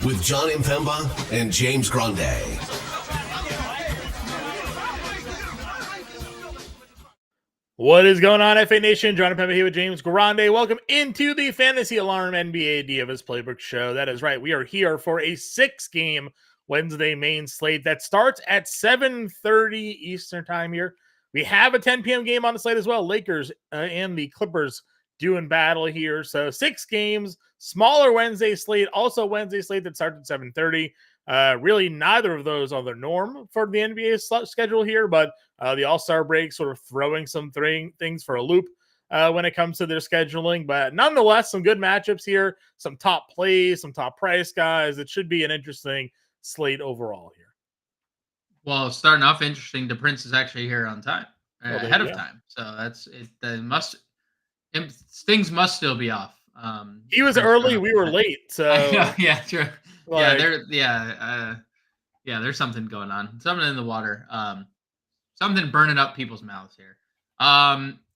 with Jon Impemba and James Grande. What is going on, FA Nation? Jon Impemba here with James Grande. Welcome into the Fantasy Alarm NBA DFS Playbook Show. That is right. We are here for a 6-game Wednesday main slate that starts at 7:30 Eastern time here. We have a 10 p.m. game on the slate as well. Lakers and the Clippers doing battle here. So 6 games, smaller Wednesday slate, also Wednesday slate that starts at 7:30. Really, neither of those are the norm for the NBA schedule here, but the All-Star break sort of throwing some things for a loop when it comes to their scheduling. But nonetheless, some good matchups here, some top plays, some top price guys. It should be an interesting slate overall here. Well, starting off interesting, the Prince is actually here on time, ahead of time. So that's it. Things must still be off. He was early, we were late. So yeah, true. There's something going on, something in the water, something burning up people's mouths here.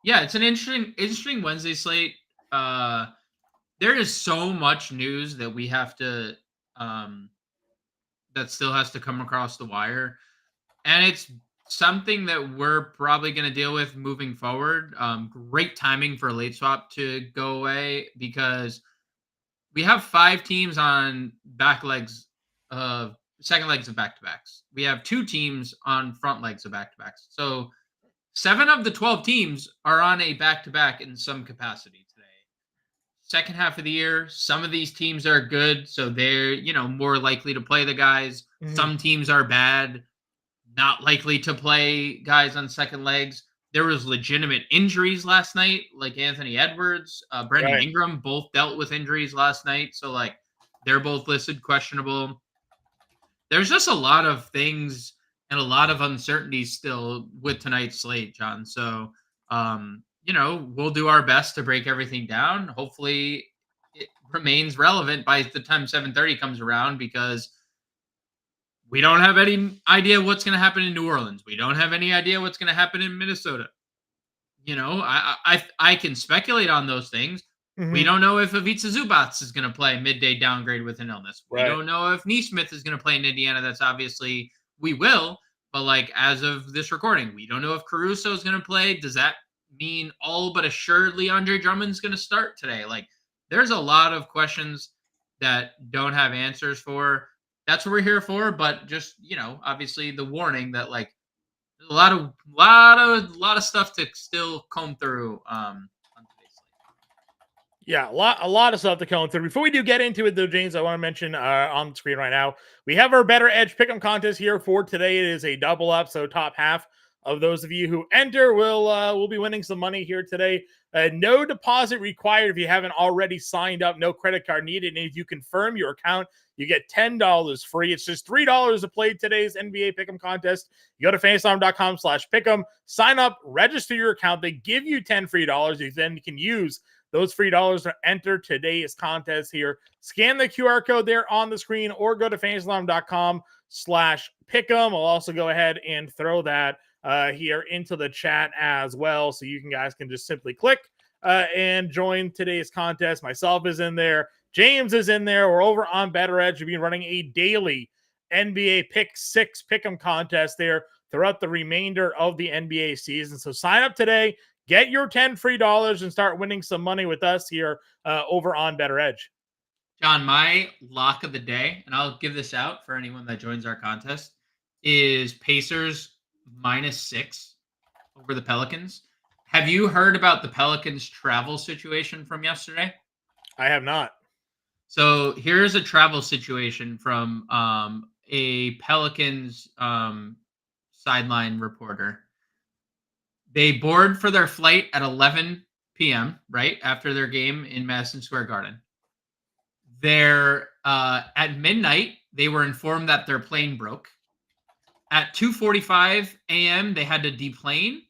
It's an interesting Wednesday slate. There is so much news that we have to, that still has to come across the wire, and it's something that we're probably going to deal with moving forward. Great timing for a late swap to go away because we have 5 teams on second legs of back-to-backs. We have 2 teams on front legs of back-to-backs. So 7 of the 12 teams are on a back-to-back in some capacity today. Second half of the year, some of these teams are good, so they're, more likely to play the guys. Mm-hmm. Some teams are bad, not likely to play guys on second legs. There was legitimate injuries last night, like Anthony Edwards, Brandon Ingram, both dealt with injuries last night. So, they're both listed questionable. There's just a lot of things and a lot of uncertainties still with tonight's slate, John. So, we'll do our best to break everything down. Hopefully it remains relevant by the time 7:30 comes around, because we don't have any idea what's going to happen in New Orleans. We don't have any idea what's going to happen in Minnesota. I can speculate on those things. Mm-hmm. We don't know if Ivica Zubac is going to play midday downgrade with an illness. Right. We don't know if Neesmith is going to play in Indiana. That's obviously we will. But as of this recording, we don't know if Caruso is going to play. Does that mean all but assuredly Andre Drummond's going to start today? There's a lot of questions that don't have answers for. That's what we're here for, but just, obviously the warning that a lot of stuff to still comb through on today's slate. Yeah, a lot of stuff to comb through. Before we do get into it, though, James, I want to mention on the screen right now, we have our Better Edge Pick'em contest here for today. It is a double up, so top half of those of you who enter will be winning some money here today. No deposit required if you haven't already signed up. No credit card needed. And if you confirm your account, you get $10 free. It's just $3 to play today's NBA Pick'em contest. You go to fantasyalarm.com/pick'em, sign up, register your account. They give you $10 free. You then can use those free dollars to enter today's contest here. Scan the QR code there on the screen or go to fantasyalarm.com/pick'em. I'll also go ahead and throw that here into the chat as well, so you guys can just simply click and join today's contest. Myself is in there. James is in there. We're over on Better Edge. We've been running a daily NBA Pick 6 Pick'em contest there throughout the remainder of the NBA season. So sign up today, get your $10 free and start winning some money with us here over on Better Edge. John, my lock of the day, and I'll give this out for anyone that joins our contest, is Pacers -6 over the Pelicans. Have you heard about the Pelicans travel situation from yesterday? I have not. So here's a travel situation from a Pelicans sideline reporter. They board for their flight at 11 p.m., right after their game in Madison Square Garden. They're at midnight, they were informed that their plane broke. At 2:45 a.m., they had to deplane.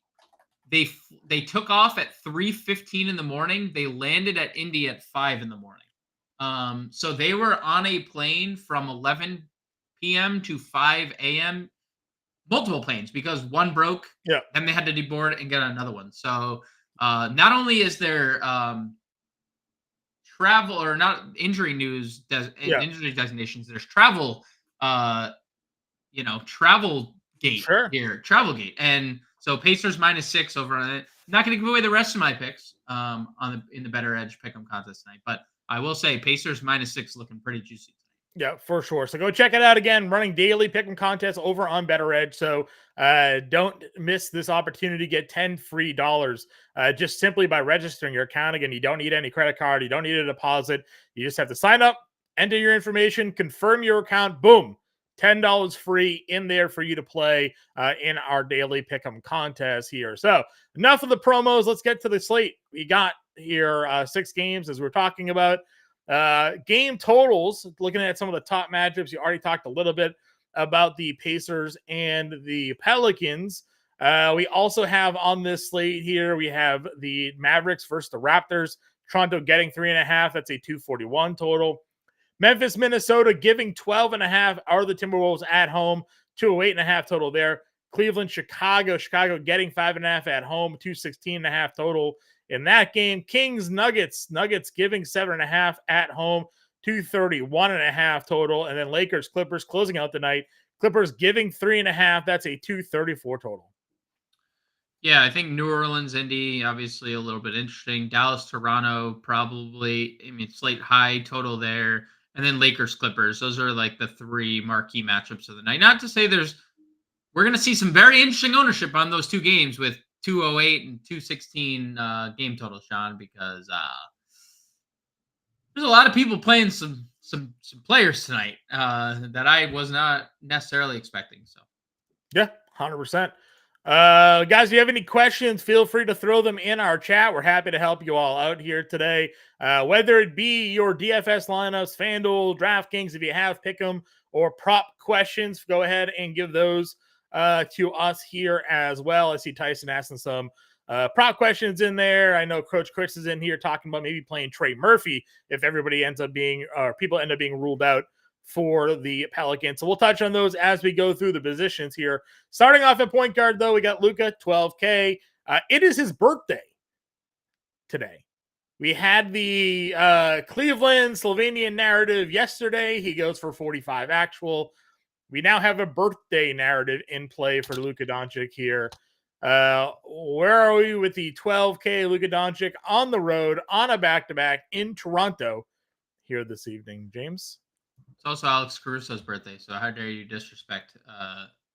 They took off at 3:15 in the morning. They landed at Indy at 5 in the morning. So they were on a plane from 11 p.m. to 5 a.m. Multiple planes, because one broke. Yeah. And they had to deboard and get another one. So not only is their travel or not injury news injury designations. There's travel, travel gate here, travel gate. And so Pacers -6 over on it. I'm not going to give away the rest of my picks in the Better Edge pick'em contest tonight, but I will say Pacers -6 looking pretty juicy. Yeah, for sure. So go check it out again. Running daily pick'em contests over on Better Edge. So don't miss this opportunity to get $10 free just simply by registering your account. Again, you don't need any credit card. You don't need a deposit. You just have to sign up, enter your information, confirm your account. Boom. $10 free in there for you to play in our daily pick'em contest here. So enough of the promos. Let's get to the slate. We got here 6 games as we're talking about. Game totals, looking at some of the top matchups. You already talked a little bit about the Pacers and the Pelicans. We also have on this slate here, we have the Mavericks versus the Raptors. Toronto getting 3.5. That's a 241 total. Memphis, Minnesota giving 12.5 are the Timberwolves at home. 208.5 total there. Cleveland, Chicago getting 5.5 at home. 216.5 total in that game. Kings, Nuggets giving 7.5 at home. 231.5 total. And then Lakers, Clippers closing out the night. Clippers giving 3.5. That's a 234 total. Yeah, I think New Orleans, Indy, obviously a little bit interesting. Dallas, Toronto, probably. I mean, slate high total there. And then Lakers, Clippers. Those are like the 3 marquee matchups of the night. Not to say we're going to see some very interesting ownership on those 2 games with 208 and 216 game total, Sean, because there's a lot of people playing some players tonight that I was not necessarily expecting. So, yeah, 100%. Guys, if you have any questions, feel free to throw them in our chat. We're happy to help you all out here today. Whether it be your DFS lineups, FanDuel, DraftKings, if you have pick'em or prop questions, go ahead and give those to us here as well. I see Tyson asking some prop questions in there. I know Coach Chris is in here talking about maybe playing Trey Murphy if everybody ends up being, or people end up being ruled out for the Pelicans. So we'll touch on those as we go through the positions here. Starting off at point guard, though, we got Luka, 12K. It is his birthday today. We had the Cleveland Slovenian narrative yesterday. He goes for 45 actual. We now have a birthday narrative in play for Luka Doncic here. Where are we with the 12K Luka Doncic on the road on a back-to-back in Toronto here this evening, James? It's also Alex Caruso's birthday, so how dare you disrespect?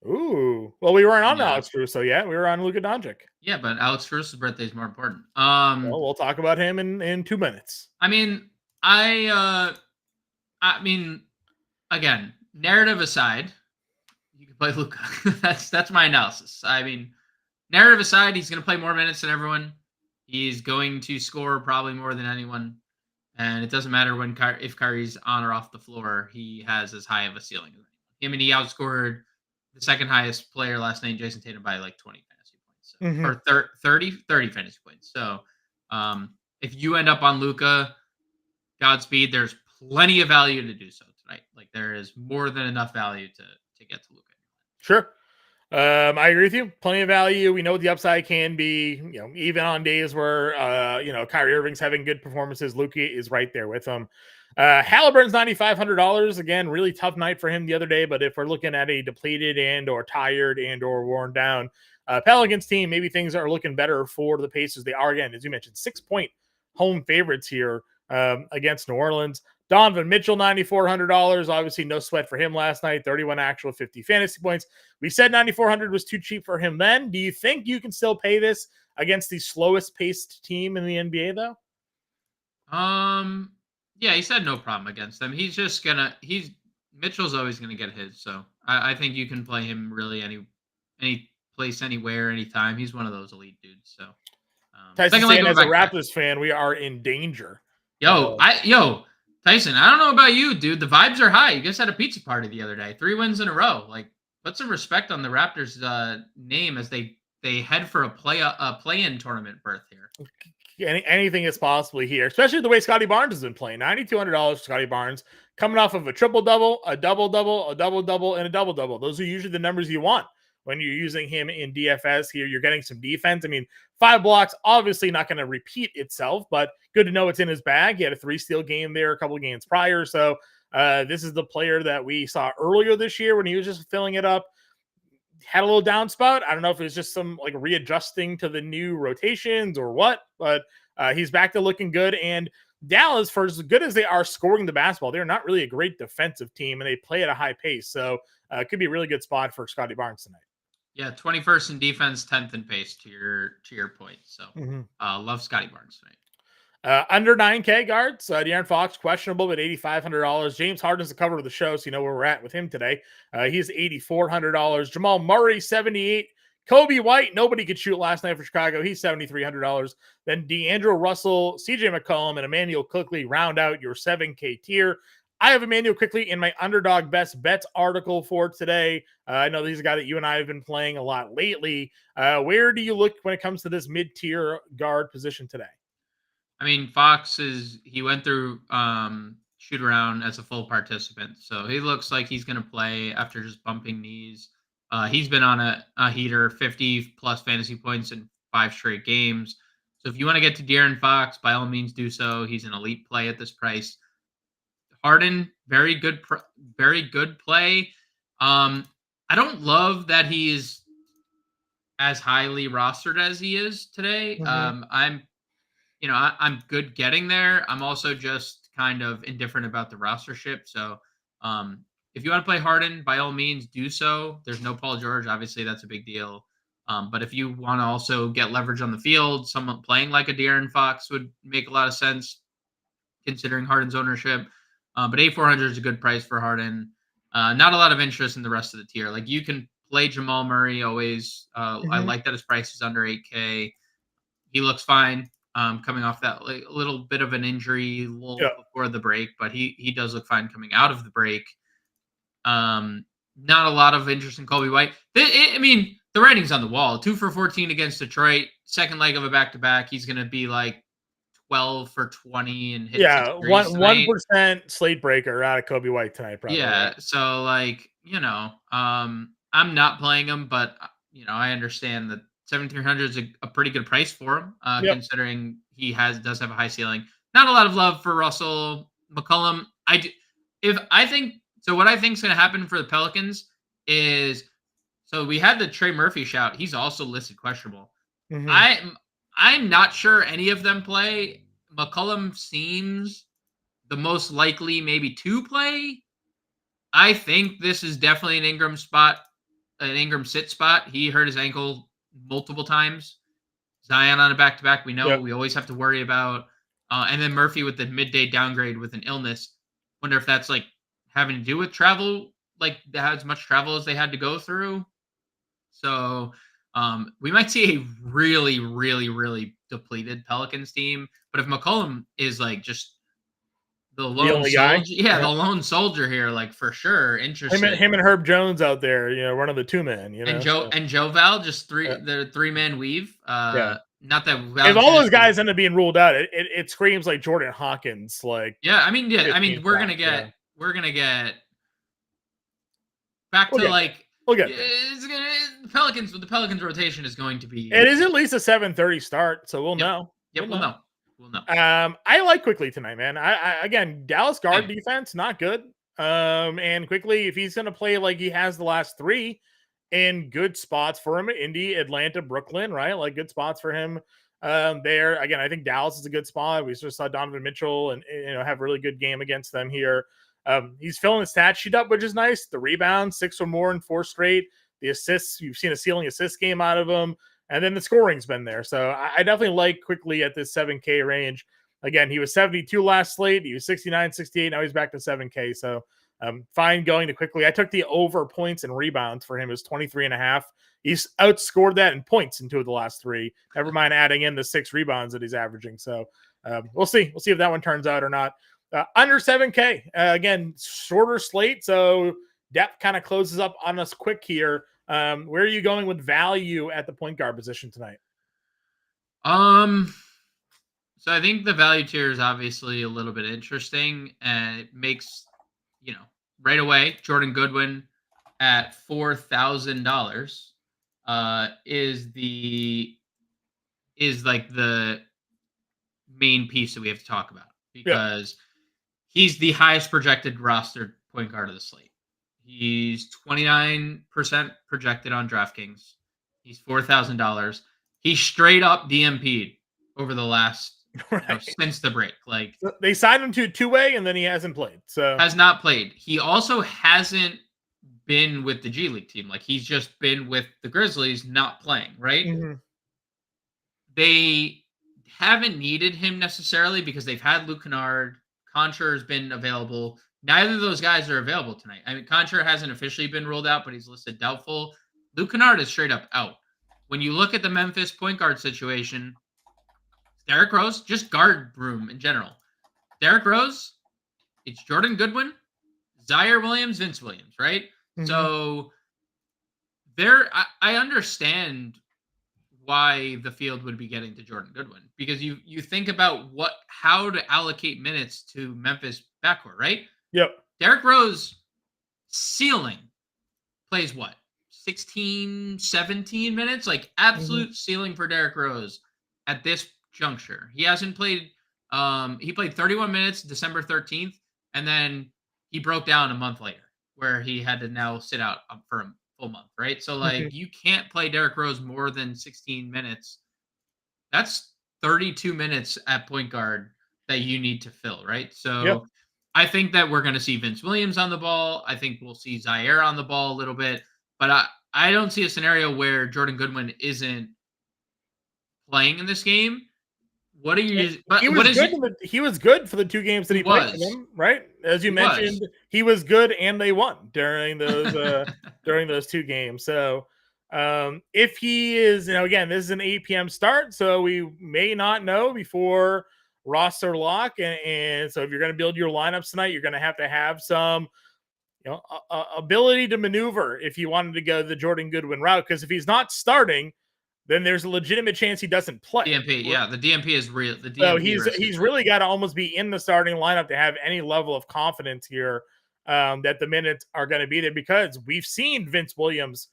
Ooh, well, we weren't on Alex Caruso yet. We were on Luka Doncic. Yeah, but Alex Caruso's birthday is more important. Well, we'll talk about him in 2 minutes. I mean, again, narrative aside, you can play Luka. that's my analysis. I mean, narrative aside, he's going to play more minutes than everyone. He's going to score probably more than anyone. And it doesn't matter if Kyrie's on or off the floor, he has as high of a ceiling as anyone. I mean, he outscored the second highest player last night, Jason Tatum, by like 20 fantasy points. So, or 30 fantasy points. So if you end up on Luka, Godspeed, there's plenty of value to do so tonight. Like there is more than enough value to get to Luka. Sure. I agree with you. Plenty of value. We know what the upside can be, even on days where, Kyrie Irving's having good performances. Luka is right there with him. Halliburton's $9,500. Again, really tough night for him the other day. But if we're looking at a depleted and or tired and or worn down Pelicans team, maybe things are looking better for the Pacers. They are, again, as you mentioned, 6-point home favorites here against New Orleans. Donovan Mitchell, $9,400. Obviously, no sweat for him last night. 31 actual, 50 fantasy points. We said $9,400 was too cheap for him then. Do you think you can still pay this against the slowest paced team in the NBA, though? Yeah, he said no problem against them. Mitchell's always gonna get his. So I think you can play him really any place, anywhere, anytime. He's one of those elite dudes. So Tyson saying, as a Raptors fan, we are in danger. Tyson, I don't know about you, dude. The vibes are high. You guys had a pizza party the other day. 3 wins in a row. Like, put some respect on the Raptors' name as they head for a play-in tournament berth here. Anything is possible here, especially the way Scotty Barnes has been playing. $9,200 for Scotty Barnes, coming off of a triple-double, a double-double, a double-double, and a double-double. Those are usually the numbers you want when you're using him in DFS here. You're getting some defense. I mean, 5 blocks, obviously not going to repeat itself, but good to know it's in his bag. He had a 3-steal game there a couple of games prior. So this is the player that we saw earlier this year when he was just filling it up. Had a little down spot. I don't know if it was just some like readjusting to the new rotations or what, but he's back to looking good. And Dallas, for as good as they are scoring the basketball, they're not really a great defensive team, and they play at a high pace. So it could be a really good spot for Scotty Barnes tonight. Yeah, 21st in defense, 10th in pace. To your point. So love Scotty Barnes tonight. Under 9K guards, De'Aaron Fox, questionable, but $8,500. James Harden's the cover of the show, so you know where we're at with him today. He's $8,400. Jamal Murray, 78. Kobe White, nobody could shoot last night for Chicago. He's $7,300. Then D'Angelo Russell, CJ McCollum, and Emmanuel Quickley round out your 7K tier. I have Emmanuel Quickley in my Underdog Best Bets article for today. I know he's a guy that you and I have been playing a lot lately. Where do you look when it comes to this mid-tier guard position today? I mean, Fox he went through shoot around as a full participant. So he looks like he's going to play after just bumping knees. He's been on a heater, 50 plus fantasy points in 5 straight games. So if you want to get to De'Aaron Fox, by all means do so. He's an elite play at this price. Harden, very good play. I don't love that he is as highly rostered as he is today. I'm good getting there. I'm also just kind of indifferent about the rostership. So if you want to play Harden, by all means, do so. There's no Paul George. Obviously, that's a big deal. But if you want to also get leverage on the field, someone playing like a De'Aaron Fox would make a lot of sense considering Harden's ownership. But 8,400 is a good price for Harden. Not a lot of interest in the rest of the tier. Like you can play Jamal Murray always. I like that his price is under 8K. He looks fine. Coming off that little bit of an injury before the break, but he does look fine coming out of the break. Not a lot of interest in Kobe White. I mean, the writing's on the wall. 2 for 14 against Detroit. Second leg of a back-to-back. He's going to be like 12 for 20 and hit 1% slate breaker out of Kobe White tonight, probably. Yeah, right? So I'm not playing him, but I understand that 7,300 is a pretty good price for him, considering he does have a high ceiling. Not a lot of love for Russell McCollum. What I think is going to happen for the Pelicans is, so we had the Trey Murphy shout. He's also listed questionable. I'm not sure any of them play. McCollum seems the most likely maybe to play. I think this is definitely an Ingram sit spot. He hurt his ankle multiple times. Zion on a back-to-back. We know we always have to worry about. And then Murphy with the midday downgrade with an illness. Wonder if that's like having to do with travel, like as much travel as they had to go through. So we might see a really, really, really depleted Pelicans team. But if McCollum is like just the lone soldier, the lone soldier here, like for sure, interesting. Him and Herb Jones out there, running the 2-man, and Joe Val, just the 3-man weave. Not that if all those guys end up being ruled out, it screams like Jordan Hawkins. Like we're gonna get back to we'll get the Pelicans rotation is going to be. It is at least a 7:30 start, so we'll know. Yep, we'll know. I like Quickley tonight, man. I again, Dallas guard defense not good. And Quickley, if he's going to play like he has the last 3 in good spots for him, Indy, Atlanta, Brooklyn, right? Like good spots for him there. Again, I think Dallas is a good spot. We just saw Donovan Mitchell and have a really good game against them here. He's filling the stat sheet up, which is nice. The rebounds, 6 or more in 4 straight. The assists, you've seen a ceiling assist game out of him. And then the scoring's been there. So I definitely like Quickley at this 7K range. Again, he was 72 last slate. He was 69, 68. Now he's back to 7K. So fine going to Quickley. I took the over points and rebounds for him. It was 23.5. He's outscored that in points in 2 of the last 3. Never mind adding in the 6 rebounds that he's averaging. So we'll see. We'll see if that one turns out or not. Under 7K. Again, shorter slate. So depth kind of closes up on us quick here. Where are you going with value at the point guard position tonight? So I think the value tier is obviously a little bit interesting, and it makes, right away, Jordan Goodwin at $4,000 is the is like the main piece that we have to talk about because he's the highest projected rostered point guard of the slate. He's 29% projected on DraftKings. He's $4,000. He straight up DMP'd over the last since the break. Like they signed him to two-way, and then he hasn't played. So has not played. He also hasn't been with the G League team. Like he's just been with the Grizzlies, not playing. Right? Mm-hmm. They haven't needed him necessarily because they've had Luke Kennard. Concher has been available. Neither of those guys are available tonight. I mean, Concher hasn't officially been ruled out, but he's listed doubtful. Luke Kennard is straight up out. When you look at the Memphis point guard situation, Derrick Rose, just guard room in general. Derrick Rose, it's Jordan Goodwin, Zaire Williams, Vince Williams, right? Mm-hmm. So I understand why the field would be getting to Jordan Goodwin because you think about how to allocate minutes to Memphis backcourt, right? Yep. Derrick Rose ceiling plays what? 16, 17 minutes? Like absolute ceiling for Derrick Rose at this juncture. He hasn't played he played 31 minutes December 13th and then he broke down a month later where he had to now sit out for a full month, right? So like you can't play Derrick Rose more than 16 minutes. That's 32 minutes at point guard that you need to fill, right? So I think that we're going to see Vince Williams on the ball. I think we'll see Zaire on the ball a little bit, but I don't see a scenario where Jordan Goodwin isn't playing in this game. What are you? He was good for the two games that he played for them, right? As you mentioned, he was good, and they won during those during those two games. So if he is, again, this is an 8 p.m. start, so we may not know before roster lock, and so if you're going to build your lineups tonight, you're going to have some ability to maneuver if you wanted to go the Jordan Goodwin route, because if he's not starting, then there's a legitimate chance he doesn't play. DMP, yeah, the DMP is real. The DMP so he's really got to almost be in the starting lineup to have any level of confidence here that the minutes are going to be there, because we've seen Vince Williams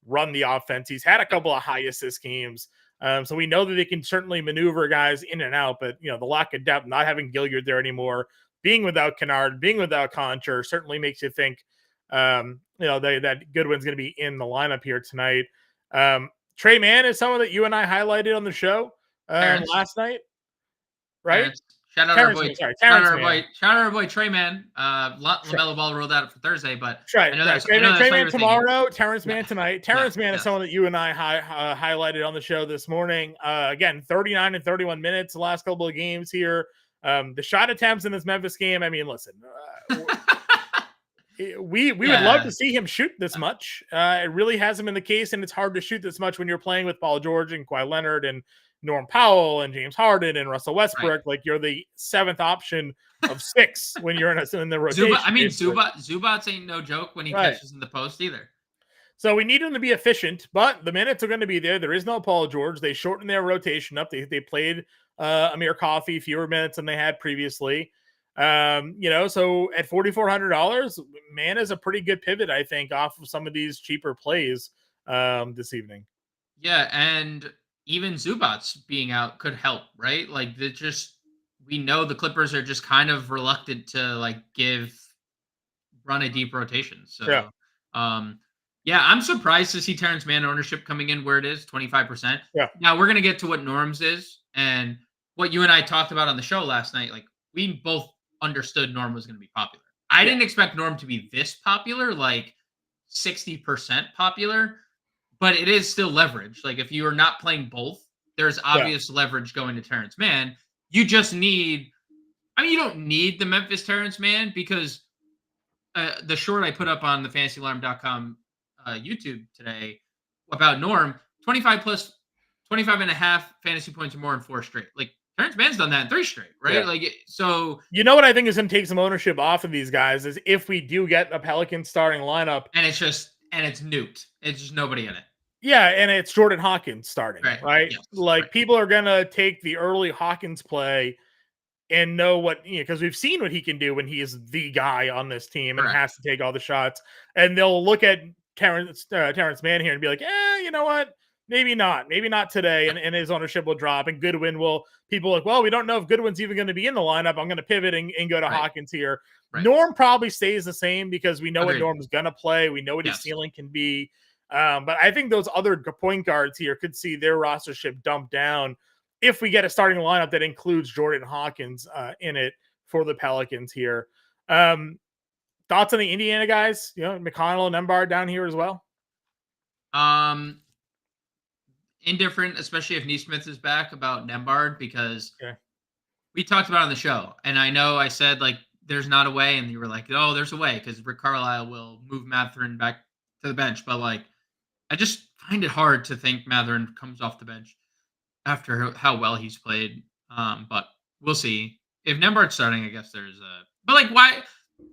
run the offense. He's had a couple of high assist games. So we know that they can certainly maneuver guys in and out, but the lack of depth, not having Gilliard there anymore, being without Kennard, being without Concher certainly makes you think, that Goodwin's going to be in the lineup here tonight. Trey Mann is someone that you and I highlighted on the show last night, right? Shout out our boy. Shout out our boy Trey Mann. LaMelo Ball rolled out for Thursday, but Trey Mann tomorrow, Terrence Mann tonight. Terrence Mann is someone that you and I highlighted on the show this morning. Again, 39 and 31 minutes the last couple of games here. The shot attempts in this Memphis game, I mean, listen, we would love to see him shoot this much. It really hasn't been the case, and it's hard to shoot this much when you're playing with Paul George and Kawhi Leonard and Norm Powell and James Harden and Russell Westbrook. Right. Like, you're the seventh option of six when you're in the rotation. Zubats ain't no joke when he catches in the post either. So we need him to be efficient, but the minutes are going to be there. There is no Paul George. They shortened their rotation up. They played Amir Coffey fewer minutes than they had previously. So at $4,400, Mann is a pretty good pivot, I think, off of some of these cheaper plays this evening. Yeah, and even Zubats being out could help, right? Like, we know the Clippers are just kind of reluctant to run a deep rotation. So, I'm surprised to see Terrence Mann ownership coming in where it is, 25%. Yeah. Now we're gonna get to what Norm's is and what you and I talked about on the show last night. Like, we both understood Norm was going to be popular. I didn't expect Norm to be this popular, like 60% popular, but it is still leverage. Like, if you are not playing both, there's obvious leverage going to Terrence Mann. You just need, you don't need the Memphis Terrence Mann, because the short I put up on the fantasyalarm.com YouTube today about Norm, 25 and a half fantasy points or more in 4 straight. Like, Terrence Mann's done that in 3 straight, right? Yeah. Like, so what I think is going to take some ownership off of these guys is if we do get a Pelicans starting lineup, and it's nuked. It's just nobody in it. Yeah, and it's Jordan Hawkins starting, right? Yes, people are going to take the early Hawkins play and know what, because we've seen what he can do when he is the guy on this team and has to take all the shots, and they'll look at Terrence Mann here and be like, you know what? Maybe not today, and his ownership will drop, and Goodwin will. People are like, well, we don't know if Goodwin's even going to be in the lineup. I'm going to pivot and go to Hawkins here. Right. Norm probably stays the same because we know what Norm's going to play. We know what his ceiling can be. But I think those other point guards here could see their rostership dump down if we get a starting lineup that includes Jordan Hawkins in it for the Pelicans here. Thoughts on the Indiana guys? McConnell and Nembhard down here as well. Indifferent, especially if Neesmith is back, about Nembhard, because we talked about it on the show, and I know I said like there's not a way, and you were like, oh, there's a way because Rick Carlisle will move Mathurin back to the bench, but like I just find it hard to think Mathurin comes off the bench after how well he's played. But we'll see. If Nembhard's starting, I guess there's a. But like,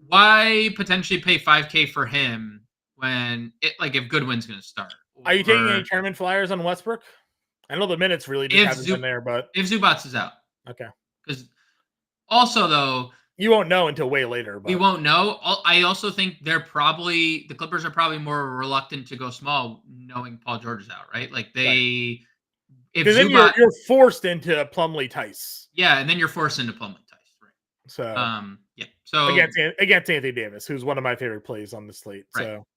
why potentially pay $5K for him when if Goodwin's going to start? Are you taking any tournament flyers on Westbrook? I know the minutes really just haven't been there, but if Zubats is out, okay. Because also though, you won't know until way later. But. We won't know. I also think the Clippers are probably more reluctant to go small, knowing Paul George is out, right? Like if then you're forced into Plumlee Tice. Yeah, and then you're forced into Plumlee Tice, right? So So against Anthony Davis, who's one of my favorite plays on the slate. Right. So.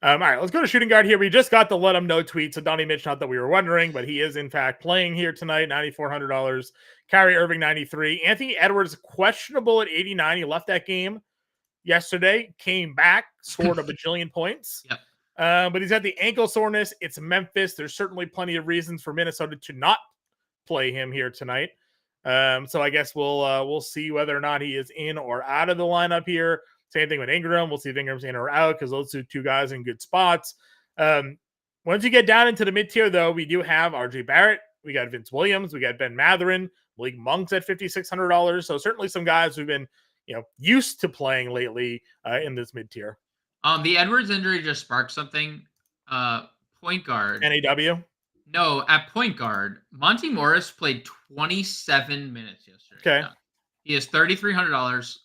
All right, let's go to shooting guard here. We just got the let him know tweet. So Donnie Mitch, not that we were wondering, but he is in fact playing here tonight. $9,400. Kyrie Irving, 93. Anthony Edwards, questionable at 89. He left that game yesterday, came back, scored a bajillion points. Yep. But he's had the ankle soreness. It's Memphis. There's certainly plenty of reasons for Minnesota to not play him here tonight. So I guess we'll see whether or not he is in or out of the lineup here. Same thing with Ingram. We'll see if Ingram's in or out because those are two guys in good spots. Once you get down into the mid-tier, though, we do have RJ Barrett. We got Vince Williams. We got Ben Mathurin. Malik Monk's at $5,600. So certainly some guys who've been used to playing lately in this mid-tier. The Edwards injury just sparked something. Point guard. NAW? No, at point guard, Monty Morris played 27 minutes yesterday. Okay. He has $3,300.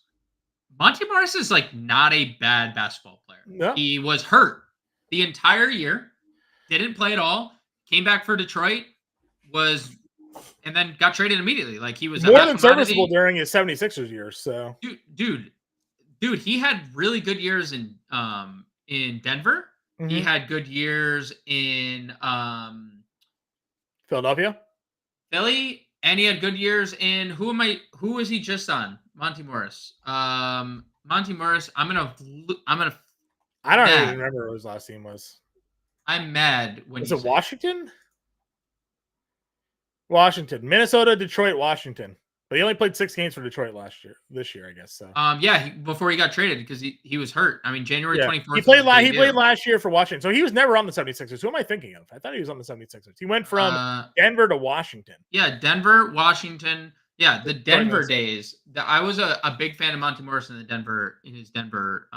Monty Morris is like not a bad basketball player. No. He was hurt the entire year, didn't play at all, came back for Detroit, and then got traded immediately. Like he was more than serviceable during his 76ers years. So dude, he had really good years in Denver. Mm-hmm. He had good years in Philadelphia, Philly, and he had good years in who was he just on? Monty Morris. Monty Morris. I don't even remember what his last team was. I'm mad when was it Washington? Washington, Minnesota, Detroit, Washington. But he only played 6 games for Detroit this year, I guess. So. Before he got traded because he was hurt. I mean, January 24th. He played last year for Washington, so he was never on the 76ers. Who am I thinking of? I thought he was on the 76ers. He went from Denver to Washington. Yeah, Denver, Washington. Yeah, the Denver days. I was a big fan of Monty Morris in his Denver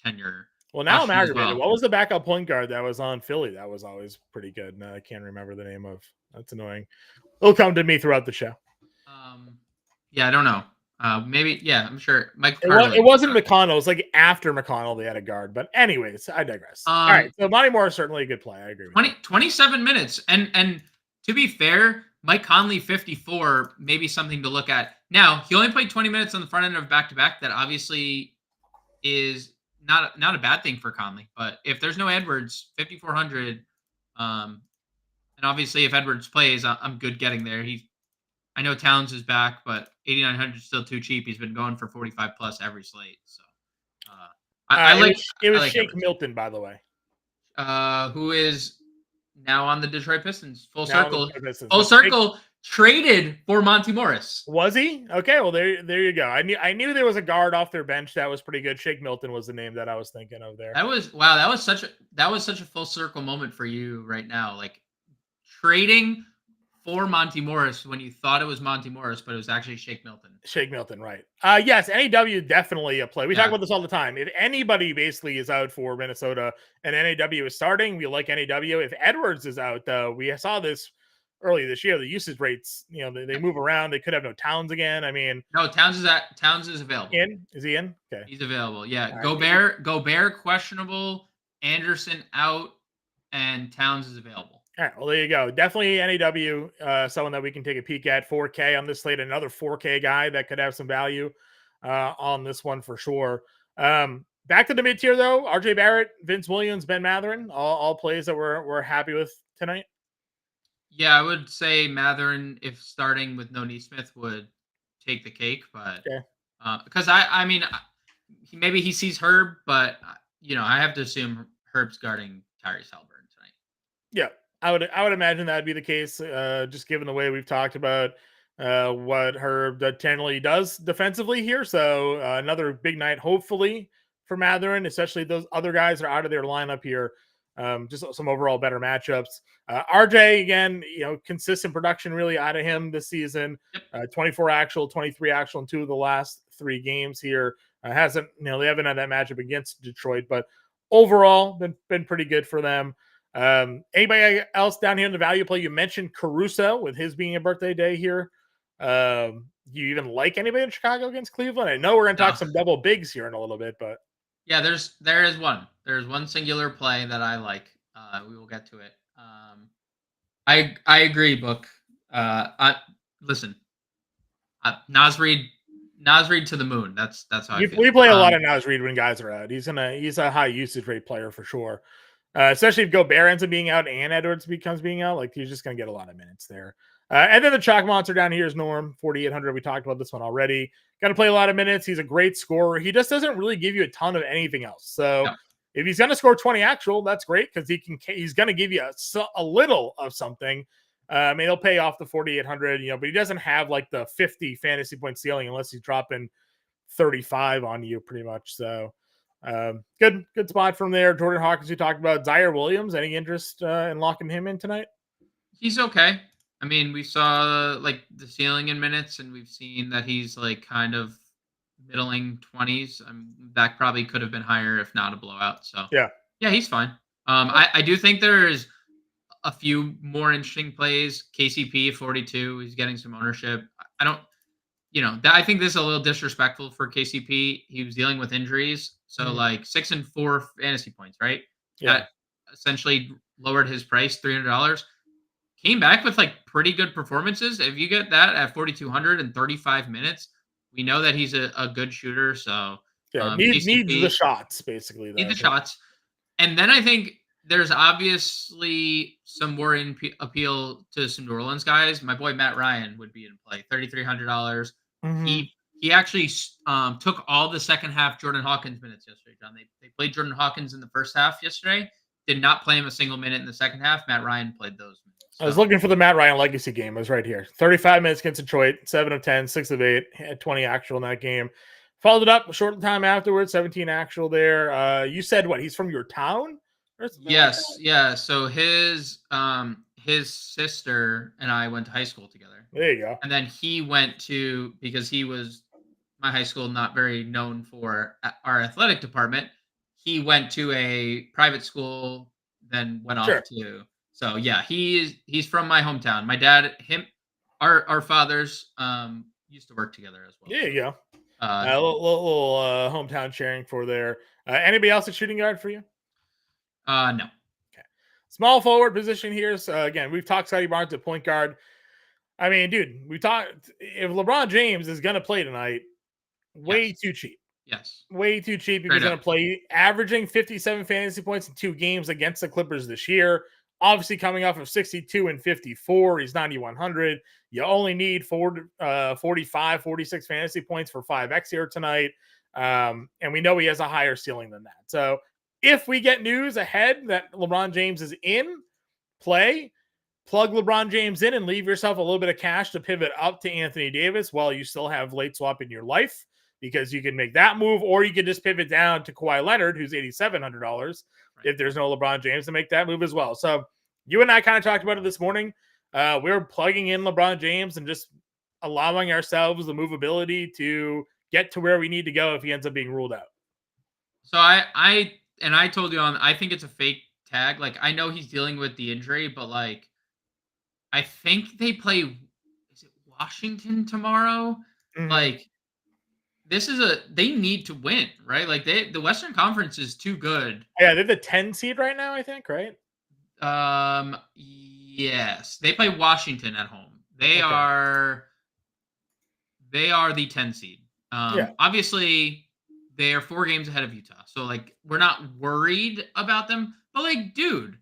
tenure. Well, now I'm aggravated. What was the backup point guard that was on Philly? That was always pretty good. No, I can't remember the name of. That's annoying. It'll come to me throughout the show. Yeah, I don't know. Maybe. Yeah, I'm sure. It wasn't McConnell. It was like after McConnell they had a guard. But anyways, I digress. All right. So Monty Morris is certainly a good play. I agree. 27 minutes, and to be fair, Mike Conley 54 maybe something to look at. Now he only played 20 minutes on the front end of back-to-back. That obviously is not a bad thing for Conley. But if there's no Edwards, 5,400, and obviously if Edwards plays, I'm good getting there. I know Towns is back, but 8,900 is still too cheap. He's been going for 45 plus every slate. So it was Shake Milton, by the way. Who is now on the Detroit Pistons. Full circle. Circle traded for Monty Morris. Was he? Okay, well there you go. I knew there was a guard off their bench that was pretty good. Shake Milton was the name that I was thinking of there. That was such a full circle moment for you right now. Like trading for Monty Morris when you thought it was Monty Morris, but it was actually Shake Milton. Shake Milton, right. Yes, NAW definitely a play. We talk about this all the time. If anybody basically is out for Minnesota and NAW is starting, we like NAW. If Edwards is out, though, we saw this early this year. The usage rates, they move around. They could have no Towns again. I mean, no, Towns is available. Is he in? Okay. He's available. Yeah. All Gobert questionable, Anderson out, and Towns is available. All right, well, there you go. Definitely NAW, someone that we can take a peek at. 4K on this slate, another 4K guy that could have some value on this one for sure. Back to the mid tier though. RJ Barrett, Vince Williams, Ben Matherin, all plays that we're happy with tonight. Yeah, I would say Matherin, if starting with no Neesmith, would take the cake, but Okay. because I mean, maybe he sees Herb, but I have to assume Herb's guarding Tyrese Halliburton tonight. Yeah, I would imagine that'd be the case, just given the way we've talked about what Herb generally does defensively here. So another big night, hopefully, for Matherin, especially those other guys that are out of their lineup here. Just some overall better matchups. RJ, again, consistent production really out of him this season. 24 actual, 23 actual in 2 of the last 3 games here. They haven't had that matchup against Detroit, but overall been pretty good for them. Anybody else down here in the value play? You mentioned Caruso with his being a birthday day here. Do you even like anybody in Chicago against Cleveland? I know we're going to talk some double bigs here in a little bit, but yeah, there is one. There's one singular play that I like. We will get to it. I agree, Book. Listen, Naz Reid to the moon. That's how I feel. We play a lot of Naz Reid when guys are out. He's a high usage rate player for sure. Especially if Gobert ends up being out and Edwards becomes being out, like he's just going to get a lot of minutes there. And then the chalk monster down here is Norm, 4,800. We talked about this one already. Going to play a lot of minutes. He's a great scorer. He just doesn't really give you a ton of anything else. So if he's going to score 20 actual, that's great because he's going to give you a little of something. He'll pay off the 4,800, but he doesn't have like the 50 fantasy point ceiling unless he's dropping 35 on you pretty much. So good spot from there. Jordan Hawkins, you talked about. Zaire Williams, any interest in locking him in tonight? He's okay. I mean, we saw like the ceiling in minutes, and we've seen that he's like kind of middling 20s. That probably could have been higher if not a blowout. So yeah, he's fine. I do think there's a few more interesting plays. KCP 42, he's getting some ownership. I think this is a little disrespectful for KCP. He was dealing with injuries. So like 6 and 4 fantasy points, right? Yeah. That essentially lowered his price, $300. Came back with like pretty good performances. If you get that at 4,200 and 35 minutes, we know that he's a good shooter. So needs the shots, basically. Need the shots. And then I think there's obviously some more appeal to some New Orleans guys. My boy Matt Ryan would be in play, $3,300. He actually took all the second half Jordan Hawkins minutes yesterday, John. They played Jordan Hawkins in the first half yesterday. Did not play him a single minute in the second half. Matt Ryan played those minutes. So I was looking for the Matt Ryan legacy game. It was right here. 35 minutes against Detroit, 7 of 10, 6 of 8, had 20 actual in that game. Followed it up a short time afterwards, 17 actual there. You said what? He's from your town? Yes, yeah. So his sister and I went to high school together. There you go. And then he went to, because he was my high school, not very known for our athletic department. He went to a private school, then went off to. So yeah, he's from my hometown. My dad, our fathers used to work together as well. There you go. A little hometown sharing for there. Anybody else at shooting guard for you? No. Okay. Small forward position here. So again, we've talked Scotty Barnes at point guard. I mean, dude, we talked. If LeBron James is going to play tonight, way too cheap. Yes. Way too cheap. He's going to play averaging 57 fantasy points in 2 games against the Clippers this year. Obviously coming off of 62 and 54. He's 9,100. You only need 45, 46 fantasy points for 5X here tonight. And we know he has a higher ceiling than that. So if we get news ahead that LeBron James is in play, plug LeBron James in and leave yourself a little bit of cash to pivot up to Anthony Davis while you still have late swap in your life, because you can make that move, or you can just pivot down to Kawhi Leonard, who's $8,700 if there's no LeBron James, to make that move as well. So you and I kind of talked about it this morning. We're plugging in LeBron James and just allowing ourselves the movability to get to where we need to go if he ends up being ruled out. So I told you I think it's a fake tag. Like, I know he's dealing with the injury, but like, I think they play, is it Washington tomorrow? Like, they need to win, right? Like the Western Conference is too good. Yeah, they're the 10 seed right now, I think, right? Yes, they play Washington at home. They Okay. are the 10 seed. Yeah. Obviously they are 4 games ahead of Utah. So like we're not worried about them. But like, dude,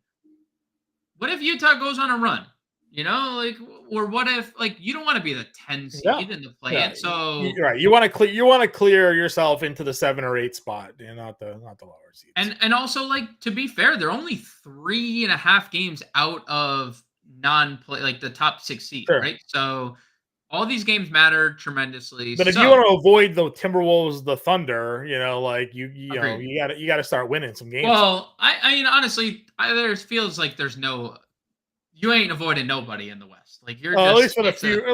what if Utah goes on a run? You know, like, or what if like you don't want to be the 10 No. seed in the No. play-in? So Right. You want to clear yourself into the 7 or 8 spot, and not the lower seeds. and also like to be fair, they're only 3.5 games out of non-play, like the top 6 seed, Sure. right? So all these games matter tremendously. But if you So want to avoid the Timberwolves, the Thunder, like agreed. you gotta start winning some games. Well, I mean, honestly, there feels like there's you ain't avoiding nobody in the West. Like you're Well, just at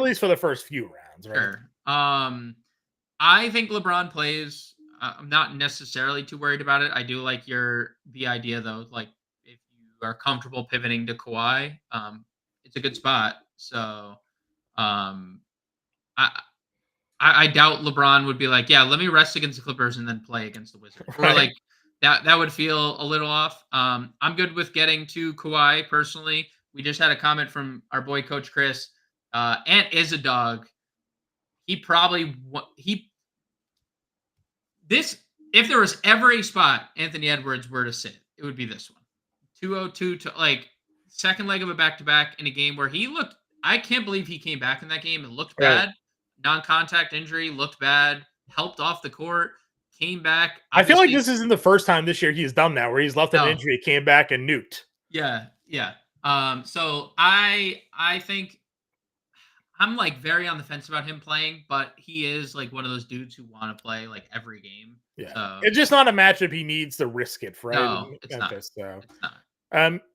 least for the first few rounds, right? sure. I think LeBron plays. I'm not necessarily too worried about it. I do like the idea though. Like if you are comfortable pivoting to Kawhi, it's a good spot. So, um, I I doubt LeBron would be like, yeah, let me rest against the Clippers and then play against the Wizards, or Right. like that would feel a little off. I'm good with getting to Kawhi personally. We just had a comment from our boy Coach Chris. Ant is a dog. He probably he this if there was ever a spot Anthony Edwards were to sit, it would be this one. 202 to like second leg of a back-to-back in a game where he looked. I can't believe he came back in that game and looked Right. bad. Non-contact injury, looked bad, helped off the court, came back. I feel like this isn't the first time this year he's done that, where he's left an injury, came back and nuked. Yeah, yeah. So I think I'm like very on the fence about him playing, but he is like one of those dudes who want to play like every game. Yeah, So it's just not a matchup he needs to risk it for. no, it's Memphis, not. so. It's not.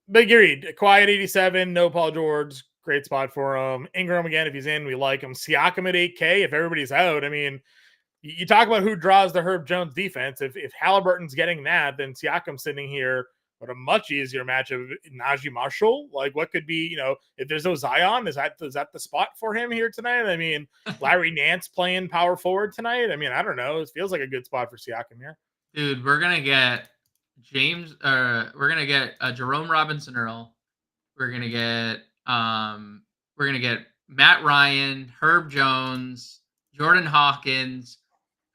But agreed. Quiet 87, no Paul George, great spot for him. Ingram again, if he's in, we like him. Siakam at 8K, if everybody's out. I mean, you talk about who draws the Herb Jones defense. If Halliburton's getting that, then Siakam's sitting here with a much easier matchup. Najee Marshall, like what could be, if there's no Zion, is that the spot for him here tonight? I mean, Larry Nance playing power forward tonight. I mean, I don't know. It feels like a good spot for Siakam here. Dude, we're gonna get Jerome Robinson Earl. We're gonna get Matt Ryan, Herb Jones, Jordan Hawkins,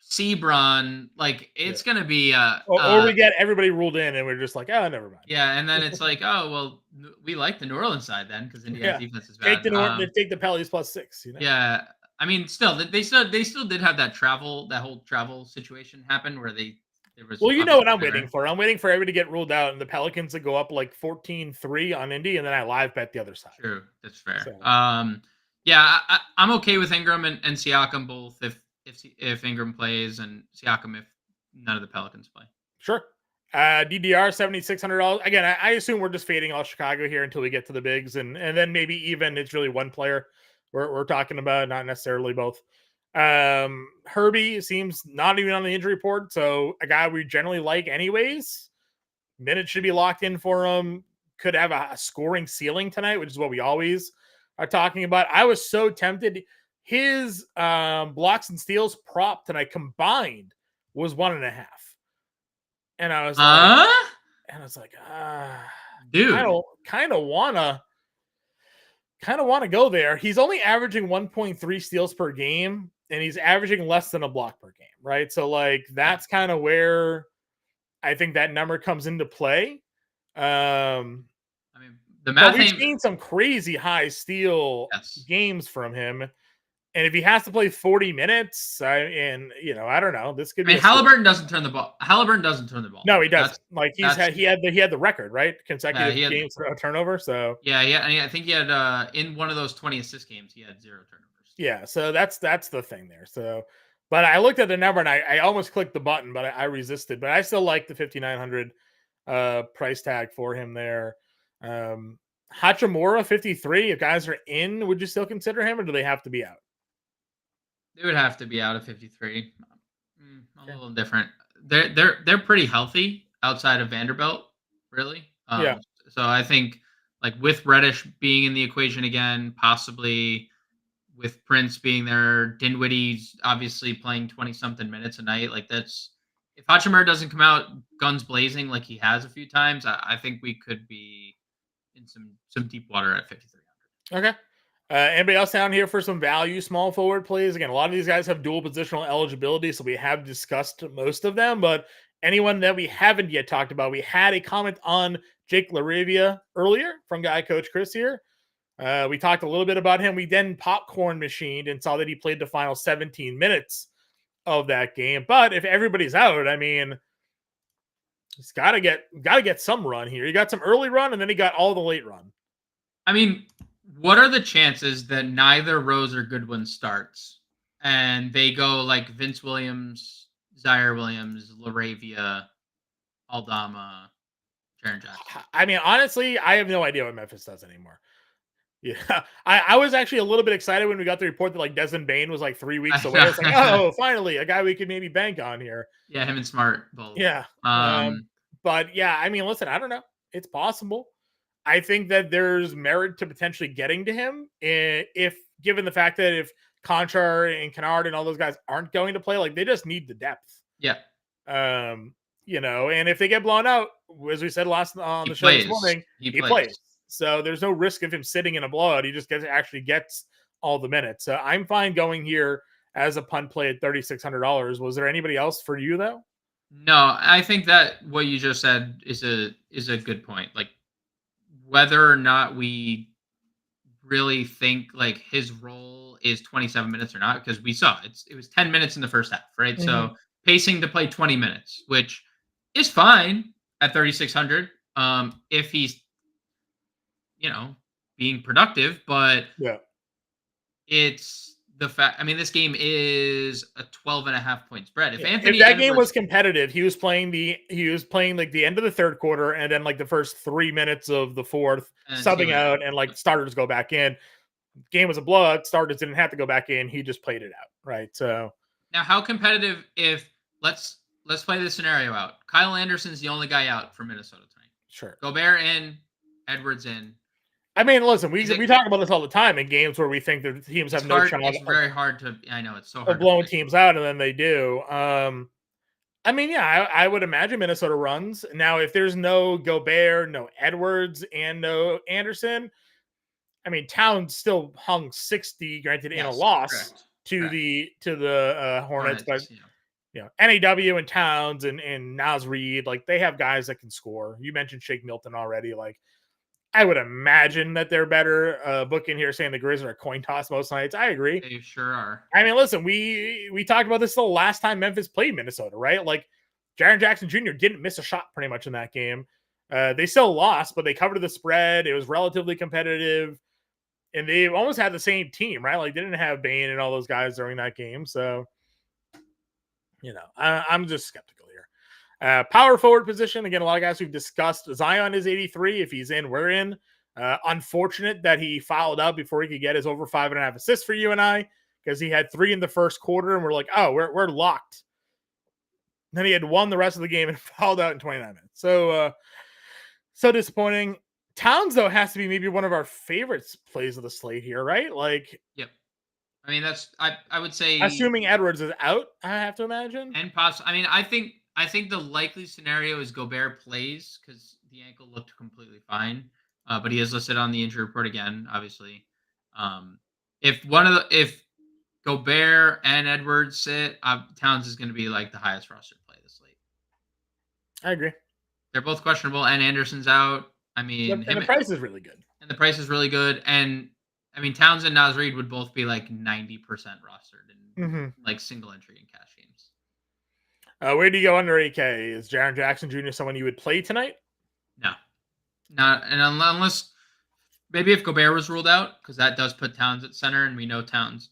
Sebron. Like it's gonna be or we get everybody ruled in and we're just like, oh, never mind. Yeah, and then it's like, oh well, we like the New Orleans side then because Indiana's defense is bad. Take the Pelicans +6. Yeah, I mean, they still did have that whole travel situation happen where there was. Well, you know what I'm waiting for. I'm waiting for everybody to get ruled out and the Pelicans to go up like 14-3 on Indy, and then I live bet the other side. True, that's fair. So. Yeah, I'm okay with Ingram and Siakam both if Ingram plays and Siakam if none of the Pelicans play. Sure. DDR $7,600. Again, I assume we're just fading all Chicago here until we get to the bigs, and then maybe even it's really one player we're talking about, not necessarily both. Herbie seems not even on the injury report, so a guy we generally like anyways. Minutes should be locked in for him. Could have a scoring ceiling tonight, which is what we always are talking about. I was so tempted. His blocks and steals prop tonight combined was 1.5. And I was like, dude, kind of wanna go there. He's only averaging 1.3 steals per game, and he's averaging less than a block per game, right? So like that's kind of where I think that number comes into play. I mean, the math. We've seen some crazy high steal games from him. And if he has to play 40 minutes, I don't know. This could be. I mean, Halliburton doesn't turn the ball. No, he doesn't. He had the record, right? Consecutive games without turnover. So yeah, I think he had in one of those 20 assist games, he had 0 turnovers. Yeah, so that's the thing there. So, but I looked at the number and I almost clicked the button, but I resisted. But I still like the 5,900 price tag for him there. Hachimura 53. If guys are in, would you still consider him, or do they have to be out? They would have to be out of 53. A little different. They're pretty healthy outside of Vanderbilt, really. Yeah. So I think like with Reddish being in the equation again, possibly with Prince being there, Dinwiddie's obviously playing 20-something minutes a night. Like that's if Hachimura doesn't come out guns blazing like he has a few times, I think we could be in some deep water at 5,300. Okay. Anybody else down here for some value small forward plays? Again, a lot of these guys have dual positional eligibility, so we have discussed most of them, but anyone that we haven't yet talked about, we had a comment on Jake LaRavia earlier from Guy Coach Chris here. We talked a little bit about him. We then popcorn machined and saw that he played the final 17 minutes of that game. But if everybody's out, I mean, he's got to get some run here. He got some early run, and then he got all the late run. I mean, what are the chances that neither Rose or Goodwin starts and they go like Vince Williams, Zaire Williams, LaRavia, Aldama, Jaren Jackson? I mean, honestly, I have no idea what Memphis does anymore. Yeah, I was actually a little bit excited when we got the report that like Desmond Bane was like 3 weeks away. It's like, oh, finally, a guy we could maybe bank on here. Yeah, him and Smart both. Yeah. But yeah, I mean, listen, I don't know. It's possible. I think that there's merit to potentially getting to him if given the fact that if Conchar and Kennard and all those guys aren't going to play, like they just need the depth. Yeah. You know, and if they get blown out, as we said last on the show this morning, he plays. So there's no risk of him sitting in a blowout. He just actually gets all the minutes. So I'm fine going here as a punt play at $3,600. Was there anybody else for you though? No, I think that what you just said is a good point. Like whether or not we really think like his role is 27 minutes or not, because we saw it was 10 minutes in the first half, right? Mm-hmm. So pacing to play 20 minutes, which is fine at 3,600. If he's being productive, but yeah, it's the fact. I mean, this game is a 12.5 point spread. If that game was competitive, he was playing like the end of the third quarter and then like the first 3 minutes of the fourth, subbing out and like starters go back in. Game was a blowout. Starters didn't have to go back in. He just played it out, right? So now, how competitive? If let's play this scenario out. Kyle Anderson's the only guy out for Minnesota tonight. Sure. Gobert in, Edwards in. I mean, listen, we talk about this all the time in games where we think the teams have no chance. It's very hard to. I know it's so hard. Blowing teams out, and then they do. I mean, yeah, I would imagine Minnesota runs. Now, if there's no Gobert, no Edwards, and no Anderson, I mean, Towns still hung 60, granted in a loss to the Hornets, but NAW and Towns and Naz Reid, like they have guys that can score. You mentioned Shake Milton already, like. I would imagine that they're better. Book in here saying the Grizzlies are a coin toss most nights. I agree. They sure are. I mean, listen, we talked about this the last time Memphis played Minnesota, right? Like, Jaren Jackson Jr. didn't miss a shot pretty much in that game. They still lost, but they covered the spread. It was relatively competitive, and they almost had the same team, right? Like, they didn't have Bane and all those guys during that game. So, I'm just skeptical here. Power forward position. Again, a lot of guys we've discussed. Zion is 83. If he's in, we're in. Unfortunate that he fouled out before he could get his over 5.5 assists for you and I, because he had 3 in the first quarter, and we're like, oh, we're locked. And then he had 1 the rest of the game and fouled out in 29 minutes. So disappointing. Towns, though, has to be maybe one of our favorite plays of the slate here, right? Like, yep. I mean, that's I would say, assuming Edwards is out, I have to imagine, and possibly. I mean, I think the likely scenario is Gobert plays because the ankle looked completely fine, but he is listed on the injury report again. Obviously, if Gobert and Edwards sit, Towns is going to be like the highest roster play this late. I agree. They're both questionable, and Anderson's out. I mean, and the price is really good. And the price is really good, and I mean, Towns and Naz Reid would both be like 90% rostered in like single entry and cash games. Where do you go under 8K? Is Jaren Jackson Jr. someone you would play tonight? No, not and unless maybe if Gobert was ruled out, because that does put Towns at center, and we know Towns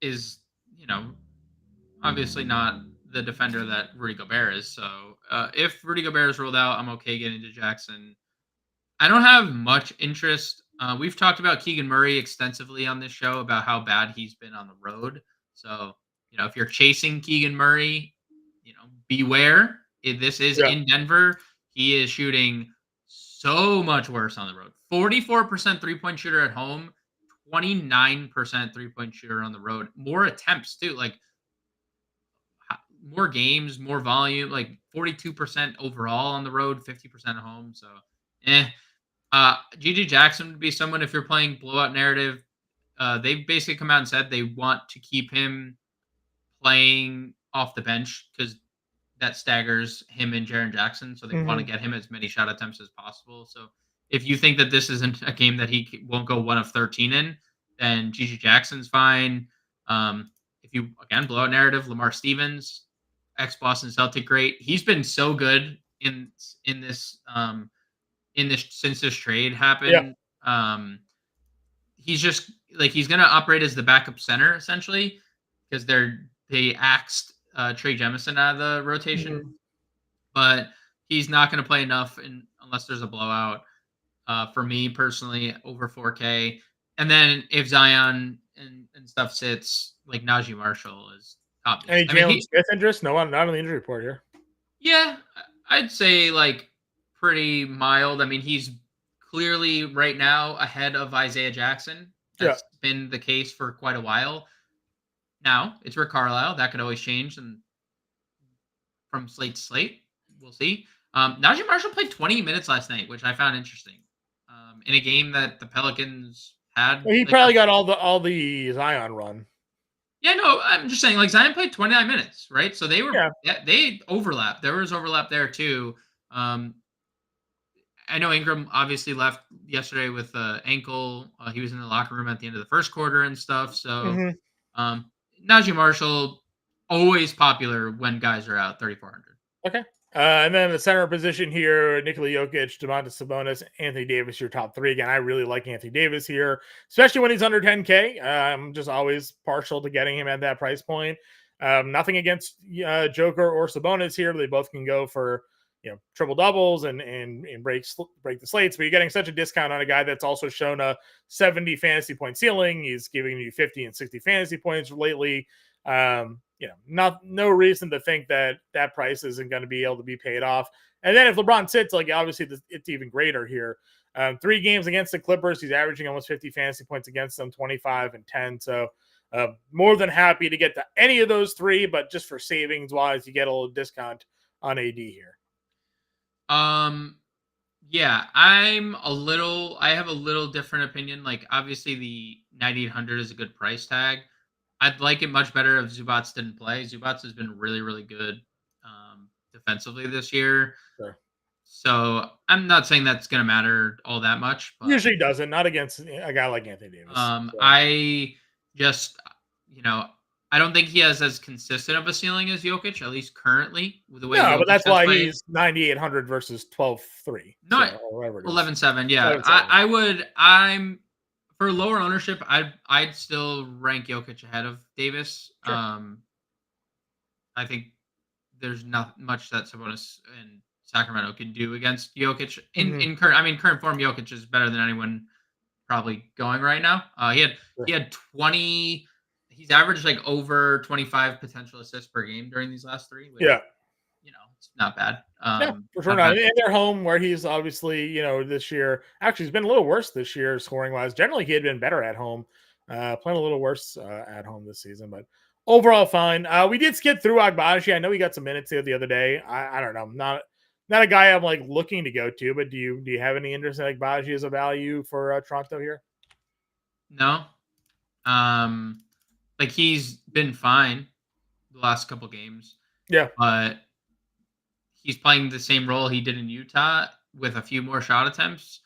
is obviously not the defender that Rudy Gobert is. So if Rudy Gobert is ruled out, I'm okay getting to Jackson. I don't have much interest. We've talked about Keegan Murray extensively on this show about how bad he's been on the road. So if you're chasing Keegan Murray, beware. This is in Denver. He is shooting so much worse on the road. 44% three-point shooter at home, 29% three-point shooter on the road. More attempts, too. Like, more games, more volume. Like, 42% overall on the road, 50% at home. So, GG Jackson would be someone if you're playing blowout narrative. They've basically come out and said they want to keep him playing off the bench because that staggers him and Jaren Jackson. So they want to get him as many shot attempts as possible. So if you think that this isn't a game that he won't go 1 of 13 in, then GG Jackson's fine. If you, again, blowout narrative, Lamar Stevens, ex-Boston Celtic great. He's been so good in this since this trade happened. Yeah. He's just like he's gonna operate as the backup center essentially because they axed Trey Jemison out of the rotation, but he's not gonna play enough unless there's a blowout. For me personally, over 4K, and then if Zion and stuff sits, like Najee Marshall is obvious. Any Jalen Smith interest? No, not on the injury report here. Yeah, I'd say like pretty mild. I mean, he's clearly right now ahead of Isaiah Jackson. That's been the case for quite a while. Now it's Rick Carlisle. That could always change, and from slate to slate, we'll see. Najee Marshall played 20 minutes last night, which I found interesting. In a game that the Pelicans had, well, he probably got all the Zion run. Yeah, no, I'm just saying, like Zion played 29 minutes, right? So they they overlapped. There was overlap there too. I know Ingram obviously left yesterday with ankle. He was in the locker room at the end of the first quarter and stuff. So Najee Marshall, always popular when guys are out 3,400. Okay. And then the center position here, Nikola Jokic, Domantas Sabonis, Anthony Davis, your top 3. Again, I really like Anthony Davis here, especially when he's under 10K. I'm just always partial to getting him at that price point. Nothing against Joker or Sabonis here. They both can go for triple doubles and break the slates, but you're getting such a discount on a guy that's also shown a 70 fantasy point ceiling. He's giving you 50 and 60 fantasy points lately. No reason to think that price isn't going to be able to be paid off. And then if LeBron sits, like obviously it's even greater here. 3 games against the Clippers, he's averaging almost 50 fantasy points against them, 25 and 10. So more than happy to get to any of those 3, but just for savings wise, you get a little discount on AD here. Yeah, I have a little different opinion. Like obviously the 9,800 is a good price tag. I'd like it much better if Zubats didn't play. Zubats has been really, really good defensively this year. Sure. So I'm not saying that's going to matter all that much. But, usually doesn't, not against a guy like Anthony Davis. I just, I don't think he has as consistent of a ceiling as Jokic, at least currently. With the way but that's why he's 9,800 versus 12,300. No, 11,700. Yeah, 11,700. For lower ownership, I'd still rank Jokic ahead of Davis. Sure. I think there's not much that Sabonis and Sacramento can do against Jokic in current form. Jokic is better than anyone probably going right now. He had 20. He's averaged like over 25 potential assists per game during these last 3. Which, it's not bad. For sure not. And they're home where he's obviously, this year, actually he's been a little worse this year scoring wise. Generally, he had been better at home, playing a little worse at home this season, but overall fine. We did skip through Agbaji. I know he got some minutes here the other day. I don't know. Not a guy I'm like looking to go to, but do you have any interest in Agbaji as a value for Toronto here? No. Like he's been fine the last couple games. Yeah. But he's playing the same role he did in Utah with a few more shot attempts.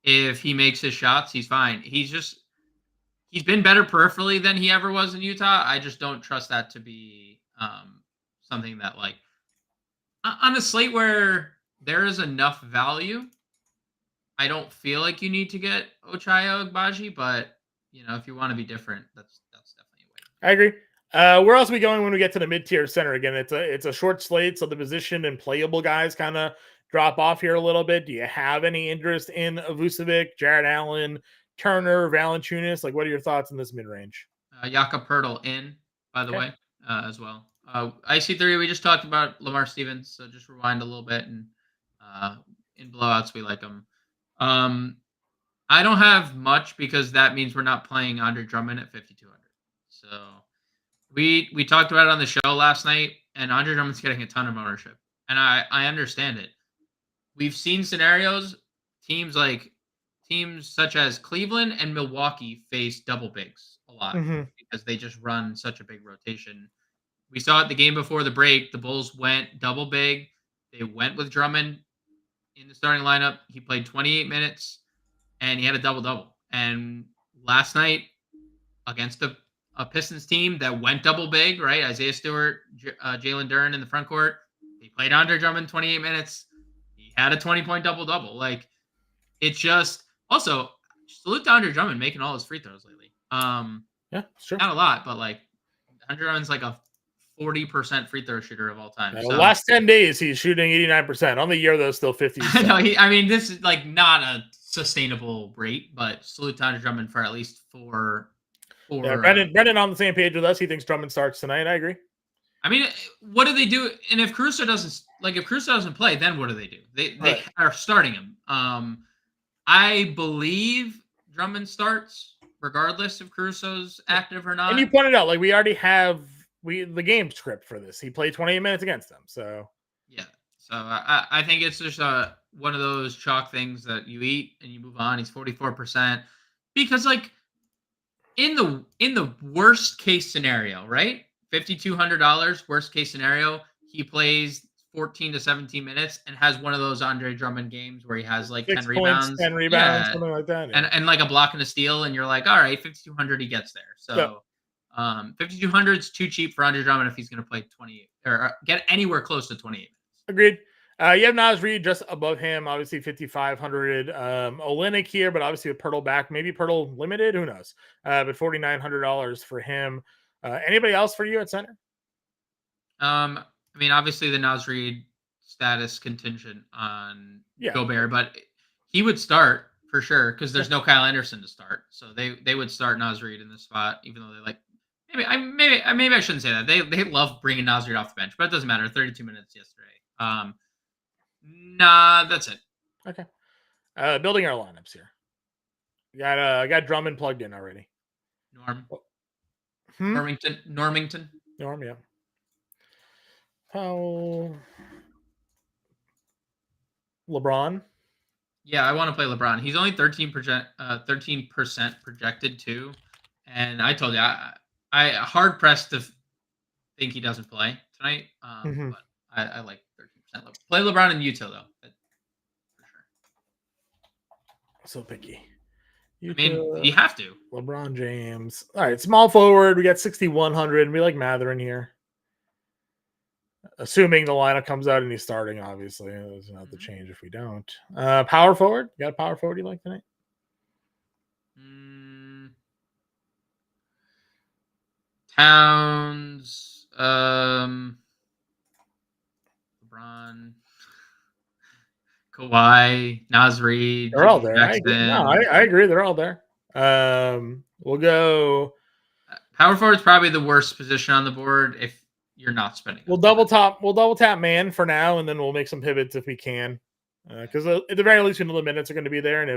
If he makes his shots, he's fine. He's been better peripherally than he ever was in Utah. I just don't trust that to be something that like on a slate where there is enough value. I don't feel like you need to get Ochai Agbaji, but if you want to be different, that's definitely a way. I agree. Where else are we going when we get to the mid-tier center? Again, it's a short slate, so the position and playable guys kind of drop off here a little bit. Do you have any interest in Vucevic, Jared Allen, Turner, Valanciunas? Like, what are your thoughts in this mid-range? Jakob Poeltl in, by the way, as well. IC3, we just talked about Lamar Stevens, so just rewind a little bit. And in blowouts, we like him. I don't have much because that means we're not playing Andre Drummond at 5,200. So we talked about it on the show last night, and Andre Drummond's getting a ton of ownership. And I understand it. We've seen scenarios, teams such as Cleveland and Milwaukee face double bigs a lot because they just run such a big rotation. We saw it the game before the break. The Bulls went double big. They went with Drummond in the starting lineup. He played 28 minutes and he had a double-double. And last night against a Pistons team that went double big, right? Isaiah Stewart, Jalen Duren in the front court. He played Andre Drummond 28 minutes. He had a 20-point double-double. Like, it's just also salute to Andre Drummond making all his free throws lately. Yeah, sure. Not a lot, but like Andre Drummond's like a 40% free throw shooter of all time. The last 10 days, he's shooting 89%. On the year, though, still 50. No, this is like not a sustainable rate, but salute to Andre Drummond for at least four. Yeah, Brendan on the same page with us. He thinks Drummond starts tonight. I agree. I mean, what do they do? And if Caruso doesn't play, then what do they do? They are starting him. I believe Drummond starts regardless if Caruso's active or not. And you pointed out, like, we already have the game script for this. He played 28 minutes against them. So yeah. So I think it's just one of those chalk things that you eat and you move on. He's 44% because like in the worst case scenario, right? $5,200 worst case scenario, he plays 14 to 17 minutes and has one of those Andre Drummond games where he has like 10 rebounds, something like that. Yeah. And like a block and a steal, and you're like, all right, 5,200, he gets there. So 5,200 is too cheap for Andre Drummond if he's going to play 28 or get anywhere close to 28 minutes. Agreed. You have Naz Reid just above him, obviously 5,500. Olynyk here, but obviously with Pirtle back, maybe Pirtle limited, who knows? But $4,900 for him. Anybody else for you at center? I mean, obviously the Naz Reid status contingent on Gobert, but he would start for sure because there's no Kyle Anderson to start, so they would start Naz Reid in this spot, even though they like maybe I shouldn't say that they love bringing Naz Reid off the bench, but it doesn't matter. 32 minutes yesterday. Nah, that's it. Okay. Building our lineups here. Got Drummond plugged in already. Normington. Norm, yeah. Powell. LeBron. Yeah, I want to play LeBron. He's only 13% projected too, and I told you I hard pressed to think he doesn't play tonight. But I like 13%. Play LeBron in Utah though, for sure. So picky. I mean, you have to. LeBron James. All right, small forward. We got 6,100. We like Matherin here. Assuming the lineup comes out and he's starting, obviously. There's not the change if we don't. Power forward. You got a power forward you like tonight? Towns. LeBron. Kawhi, Naz Reid. They're all there. I agree. They're all there. We'll go. Power forward is probably the worst position on the board if you're not spending. We'll double tap man for now, and then we'll make some pivots if we can. Because at the very least, we know the minutes are going to be there, and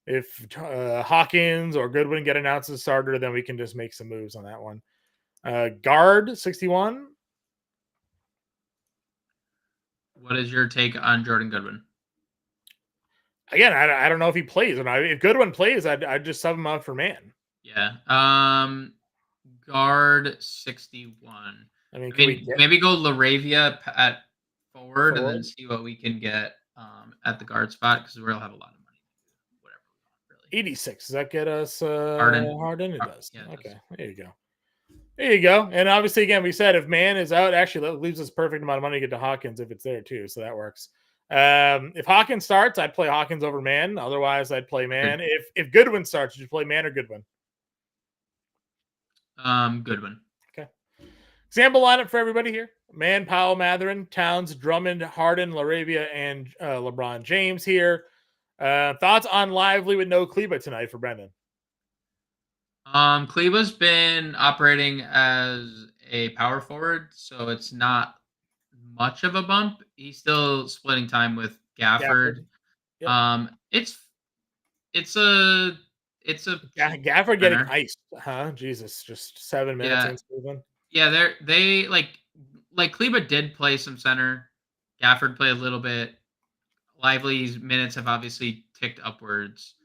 if Hawkins or Goodwin get announced as starter, then we can just make some moves on that one. Guard 61. What is your take on Jordan Goodwin? Again, I don't know if he plays or not. If Goodwin plays, I'd just sub him out for man. Yeah. Guard 61. I mean, maybe go Laravia at forward and then see what we can get at the guard spot because we'll have a lot of money. Whatever we want, really. 86. Does that get us Harden? It does. Yeah, okay. There you go. There you go. And obviously, again, we said if man is out, actually, that leaves us perfect amount of money to get to Hawkins if it's there too. So that works. If Hawkins starts, I'd play Hawkins over man. Otherwise, I'd play man. If Goodwin starts, would you play man or Goodwin? Goodwin. Okay. Example lineup for everybody here. Man, Powell, Matherin, Towns, Drummond, Harden, Laravia, and LeBron James here. Thoughts on Lively with no Kleba tonight for Brendan? Kleba's been operating as a power forward, so it's not much of a bump. He's still splitting time with Gafford. Yep. It's a Gafford getting iced, huh? Jesus, just 7 minutes. Yeah, they like Kleba did play some center. Gafford played a little bit. Lively's minutes have obviously ticked upwards.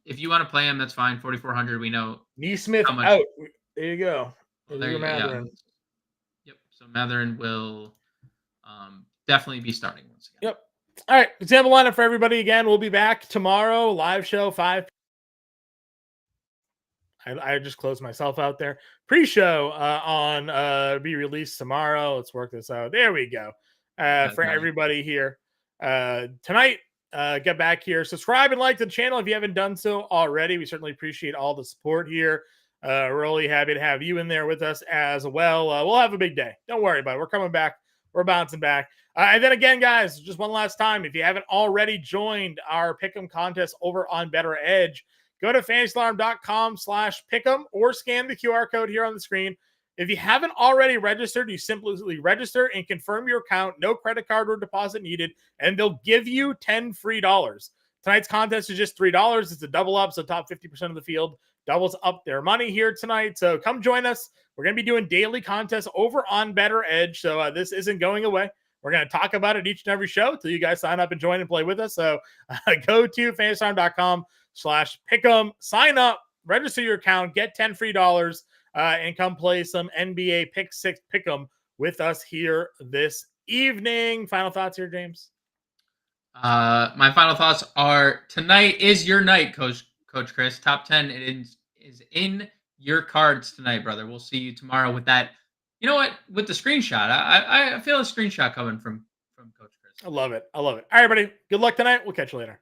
If you want to play him, that's fine. 4,400. We know Neesmith how much. out. There you go. Well, There's there your you go. Yeah. Matherin. Yep. So Matherin will definitely be starting once again. Yep. All right. Example lineup for everybody again. We'll be back tomorrow. Live show 5. I just closed myself out there. Pre-show on be released tomorrow. Let's work this out. There we go. For everybody here tonight. Get back here. Subscribe and like the channel if you haven't done so already. We certainly appreciate all the support here. We're really happy to have you in there with us as well. We'll have a big day. Don't worry about it. We're coming back. We're bouncing back. And then again, guys, just one last time. If you haven't already joined our Pick'em contest over on Better Edge, go to fantasyalarm.com/pick'em or scan the QR code here on the screen. If you haven't already registered, you simply register and confirm your account. No credit card or deposit needed, and they'll give you $10 free. Tonight's contest is just $3. It's a double up, so top 50% of the field doubles up their money here tonight. So come join us. We're going to be doing daily contests over on Better Edge, so this isn't going away. We're going to talk about it each and every show until you guys sign up and join and play with us. So go to fantasyalarm.com/pick'em, sign up, register your account, get $10 free, and come play some NBA Pick 6 Pick'em with us here this evening. Final thoughts here, James? My final thoughts are tonight is your night, Coach Chris. Top 10 is in your cards tonight, brother. We'll see you tomorrow with that. You know what? With the screenshot, I feel a screenshot coming from Coach Chris. I love it. All right, everybody. Good luck tonight. We'll catch you later.